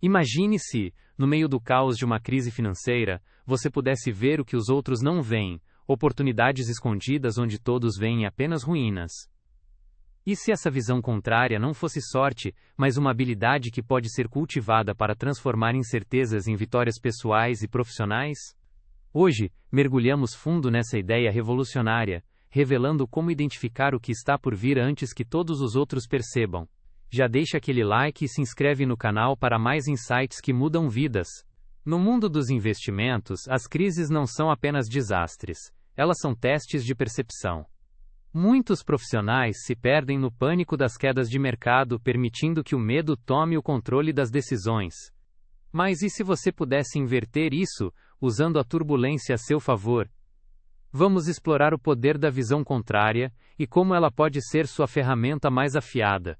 Imagine se, no meio do caos de uma crise financeira, você pudesse ver o que os outros não veem, oportunidades escondidas onde todos veem apenas ruínas. E se essa visão contrária não fosse sorte, mas uma habilidade que pode ser cultivada para transformar incertezas em vitórias pessoais e profissionais? Hoje, mergulhamos fundo nessa ideia revolucionária, revelando como identificar o que está por vir antes que todos os outros percebam. Já deixa aquele like e se inscreve no canal para mais insights que mudam vidas. No mundo dos investimentos, as crises não são apenas desastres, elas são testes de percepção. Muitos profissionais se perdem no pânico das quedas de mercado, permitindo que o medo tome o controle das decisões. Mas e se você pudesse inverter isso, usando a turbulência a seu favor? Vamos explorar o poder da visão contrária e como ela pode ser sua ferramenta mais afiada.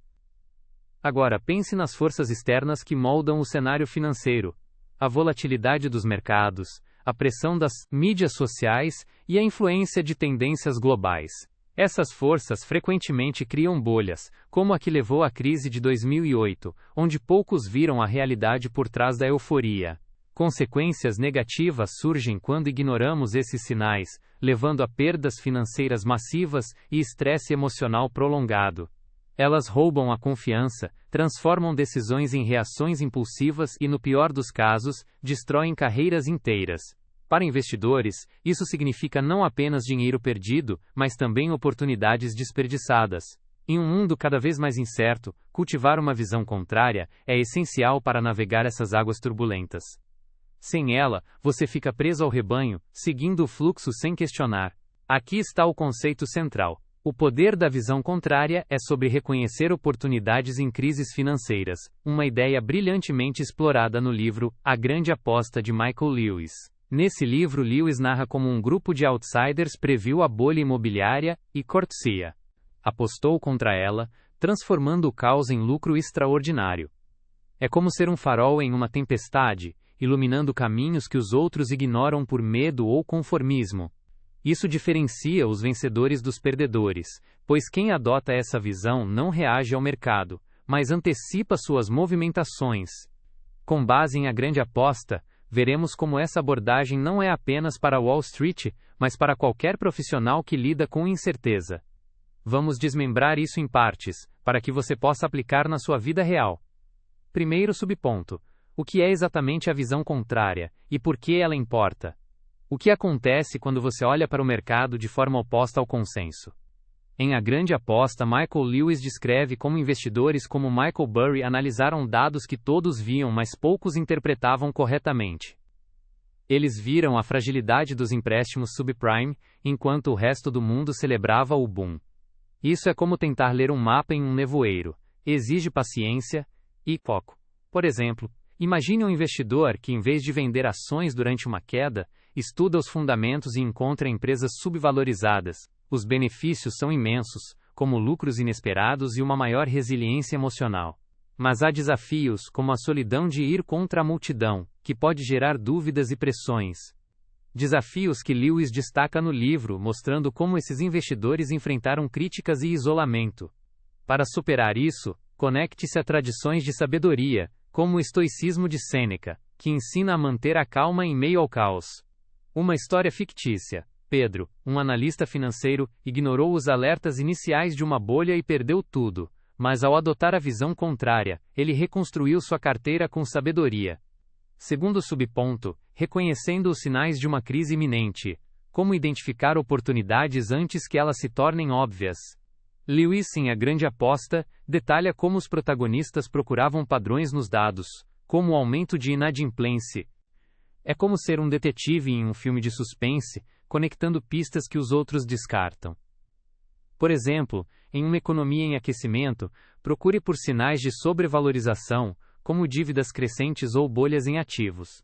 Agora pense nas forças externas que moldam o cenário financeiro: a volatilidade dos mercados, a pressão das mídias sociais e a influência de tendências globais. Essas forças frequentemente criam bolhas, como a que levou à crise de 2008, onde poucos viram a realidade por trás da euforia. Consequências negativas surgem quando ignoramos esses sinais, levando a perdas financeiras massivas e estresse emocional prolongado. Elas roubam a confiança, transformam decisões em reações impulsivas e, no pior dos casos, destroem carreiras inteiras. Para investidores, isso significa não apenas dinheiro perdido, mas também oportunidades desperdiçadas. Em um mundo cada vez mais incerto, cultivar uma visão contrária é essencial para navegar essas águas turbulentas. Sem ela, você fica preso ao rebanho, seguindo o fluxo sem questionar. Aqui está o conceito central. O poder da visão contrária é sobre reconhecer oportunidades em crises financeiras, uma ideia brilhantemente explorada no livro A Grande Aposta de Michael Lewis. Nesse livro, Lewis narra como um grupo de outsiders previu a bolha imobiliária e Cortesia apostou contra ela, transformando o caos em lucro extraordinário. É como ser um farol em uma tempestade, iluminando caminhos que os outros ignoram por medo ou conformismo. Isso diferencia os vencedores dos perdedores, pois quem adota essa visão não reage ao mercado, mas antecipa suas movimentações. Com base em A Grande Aposta, veremos como essa abordagem não é apenas para Wall Street, mas para qualquer profissional que lida com incerteza. Vamos desmembrar isso em partes, para que você possa aplicar na sua vida real. Primeiro subponto: o que é exatamente a visão contrária, e por que ela importa? O que acontece quando você olha para o mercado de forma oposta ao consenso? Em A Grande Aposta, Michael Lewis descreve como investidores como Michael Burry analisaram dados que todos viam, mas poucos interpretavam corretamente. Eles viram a fragilidade dos empréstimos subprime, enquanto o resto do mundo celebrava o boom. Isso é como tentar ler um mapa em um nevoeiro. Exige paciência e foco. Por exemplo, imagine um investidor que, em vez de vender ações durante uma queda, estuda os fundamentos e encontra empresas subvalorizadas. Os benefícios são imensos, como lucros inesperados e uma maior resiliência emocional. Mas há desafios, como a solidão de ir contra a multidão, que pode gerar dúvidas e pressões. Desafios que Lewis destaca no livro, mostrando como esses investidores enfrentaram críticas e isolamento. Para superar isso, conecte-se a tradições de sabedoria, como o estoicismo de Sêneca, que ensina a manter a calma em meio ao caos. Uma história fictícia. Pedro, um analista financeiro, ignorou os alertas iniciais de uma bolha e perdeu tudo, mas ao adotar a visão contrária, ele reconstruiu sua carteira com sabedoria. Segundo subponto, reconhecendo os sinais de uma crise iminente. Como identificar oportunidades antes que elas se tornem óbvias? Lewis, em A Grande Aposta, detalha como os protagonistas procuravam padrões nos dados, como o aumento de inadimplência. É como ser um detetive em um filme de suspense, conectando pistas que os outros descartam. Por exemplo, em uma economia em aquecimento, procure por sinais de sobrevalorização, como dívidas crescentes ou bolhas em ativos.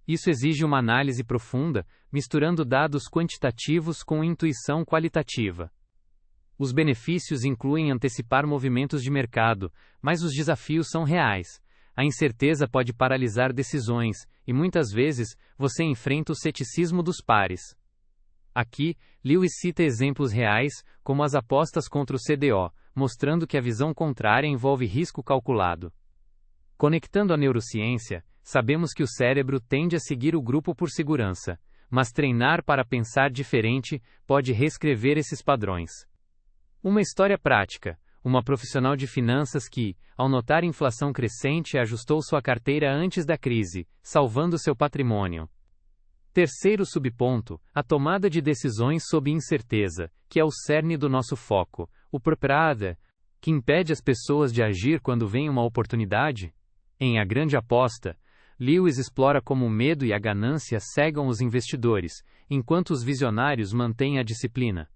Isso exige uma análise profunda, misturando dados quantitativos com intuição qualitativa. Os benefícios incluem antecipar movimentos de mercado, mas os desafios são reais. A incerteza pode paralisar decisões, e muitas vezes, você enfrenta o ceticismo dos pares. Aqui, Lewis cita exemplos reais, como as apostas contra o CDO, mostrando que a visão contrária envolve risco calculado. Conectando a neurociência, sabemos que o cérebro tende a seguir o grupo por segurança, mas treinar para pensar diferente pode reescrever esses padrões. Uma história prática: uma profissional de finanças que, ao notar inflação crescente, ajustou sua carteira antes da crise, salvando seu patrimônio. Terceiro subponto: a tomada de decisões sob incerteza, que é o cerne do nosso foco, o propaganda, que impede as pessoas de agir quando vem uma oportunidade. Em A Grande Aposta, Lewis explora como o medo e a ganância cegam os investidores, enquanto os visionários mantêm a disciplina.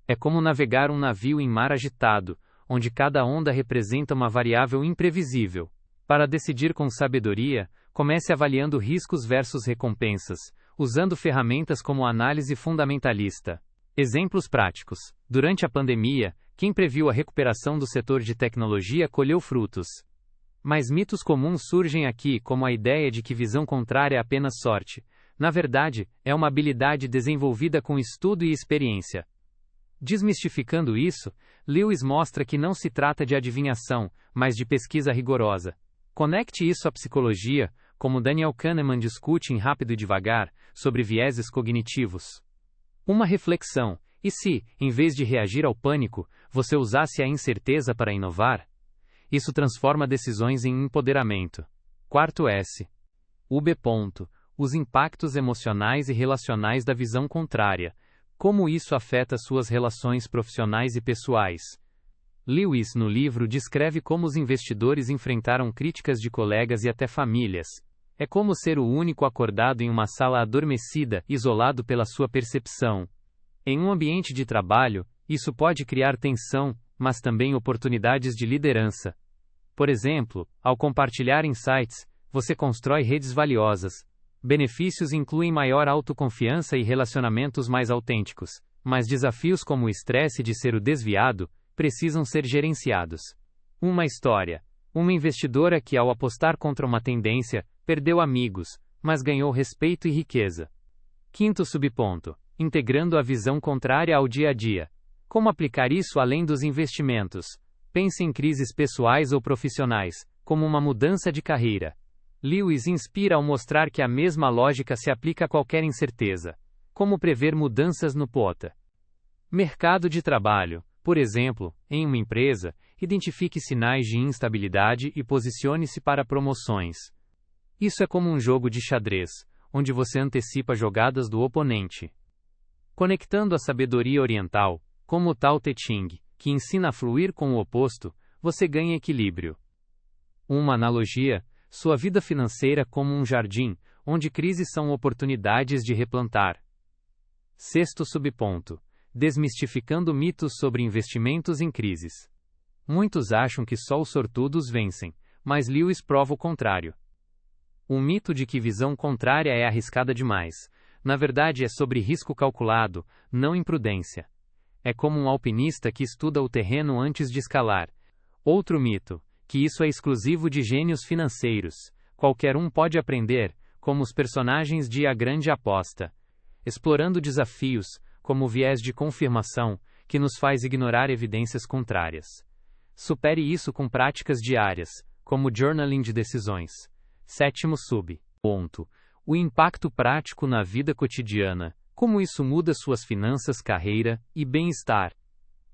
É como navegar um navio em mar agitado, onde cada onda representa uma variável imprevisível. Para decidir com sabedoria, comece avaliando riscos versus recompensas, usando ferramentas como análise fundamentalista. Exemplos práticos: durante a pandemia, quem previu a recuperação do setor de tecnologia colheu frutos. Mas mitos comuns surgem aqui, como a ideia de que visão contrária é apenas sorte. Na verdade, é uma habilidade desenvolvida com estudo e experiência. Desmistificando isso, Lewis mostra que não se trata de adivinhação, mas de pesquisa rigorosa. Conecte isso à psicologia, como Daniel Kahneman discute em Rápido e Devagar, sobre vieses cognitivos. Uma reflexão: e se, em vez de reagir ao pânico, você usasse a incerteza para inovar? Isso transforma decisões em empoderamento. Quarto S. UB. Os impactos emocionais e relacionais da visão contrária. Como isso afeta suas relações profissionais e pessoais? Lewis, no livro, descreve como os investidores enfrentaram críticas de colegas e até famílias. É como ser o único acordado em uma sala adormecida, isolado pela sua percepção. Em um ambiente de trabalho, isso pode criar tensão, mas também oportunidades de liderança. Por exemplo, ao compartilhar insights, você constrói redes valiosas. Benefícios incluem maior autoconfiança e relacionamentos mais autênticos, mas desafios como o estresse de ser o desviado precisam ser gerenciados. Uma história: uma investidora que, ao apostar contra uma tendência, perdeu amigos, mas ganhou respeito e riqueza. Quinto subponto: integrando a visão contrária ao dia a dia. Como aplicar isso além dos investimentos? Pense em crises pessoais ou profissionais, como uma mudança de carreira. Lewis inspira ao mostrar que a mesma lógica se aplica a qualquer incerteza. Como prever mudanças no POTA? Mercado de trabalho. Por exemplo, em uma empresa, identifique sinais de instabilidade e posicione-se para promoções. Isso é como um jogo de xadrez, onde você antecipa jogadas do oponente. Conectando a sabedoria oriental, como o Tao Te Ching, que ensina a fluir com o oposto, você ganha equilíbrio. Uma analogia: sua vida financeira como um jardim, onde crises são oportunidades de replantar. Sexto subponto: desmistificando mitos sobre investimentos em crises. Muitos acham que só os sortudos vencem, mas Lewis prova o contrário. O mito de que visão contrária é arriscada demais, na verdade é sobre risco calculado, não imprudência. É como um alpinista que estuda o terreno antes de escalar. Outro mito: que isso é exclusivo de gênios financeiros. Qualquer um pode aprender, como os personagens de A Grande Aposta. Explorando desafios, como o viés de confirmação, que nos faz ignorar evidências contrárias. Supere isso com práticas diárias, como journaling de decisões. Sétimo subponto: o impacto prático na vida cotidiana. Como isso muda suas finanças, carreira e bem-estar?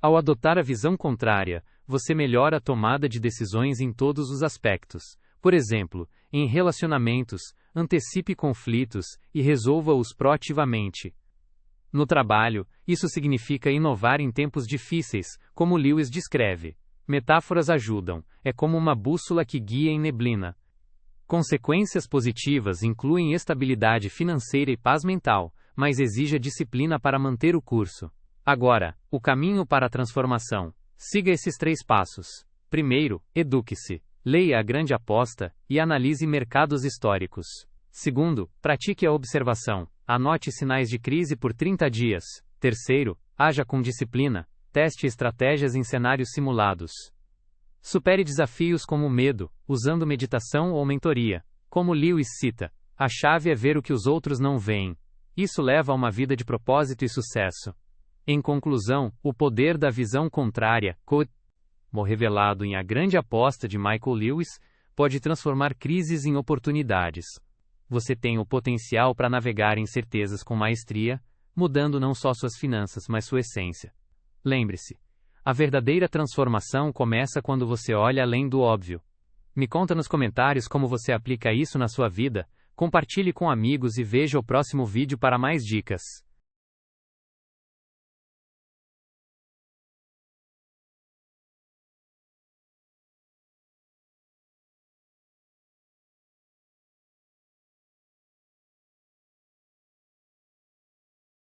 Ao adotar a visão contrária, você melhora a tomada de decisões em todos os aspectos. Por exemplo, em relacionamentos, antecipe conflitos e resolva-os proativamente. No trabalho, isso significa inovar em tempos difíceis, como Lewis descreve. Metáforas ajudam, é como uma bússola que guia em neblina. Consequências positivas incluem estabilidade financeira e paz mental, mas exige disciplina para manter o curso. Agora, o caminho para a transformação. Siga esses 3 passos. Primeiro, eduque-se. Leia A Grande Aposta e analise mercados históricos. Segundo, pratique a observação. Anote sinais de crise por 30 dias. Terceiro, haja com disciplina. Teste estratégias em cenários simulados. Supere desafios como o medo, usando meditação ou mentoria. Como Lewis cita, a chave é ver o que os outros não veem. Isso leva a uma vida de propósito e sucesso. Em conclusão, o poder da visão contrária, revelado em A Grande Aposta de Michael Lewis, pode transformar crises em oportunidades. Você tem o potencial para navegar incertezas com maestria, mudando não só suas finanças, mas sua essência. Lembre-se, a verdadeira transformação começa quando você olha além do óbvio. Me conta nos comentários como você aplica isso na sua vida, compartilhe com amigos e veja o próximo vídeo para mais dicas.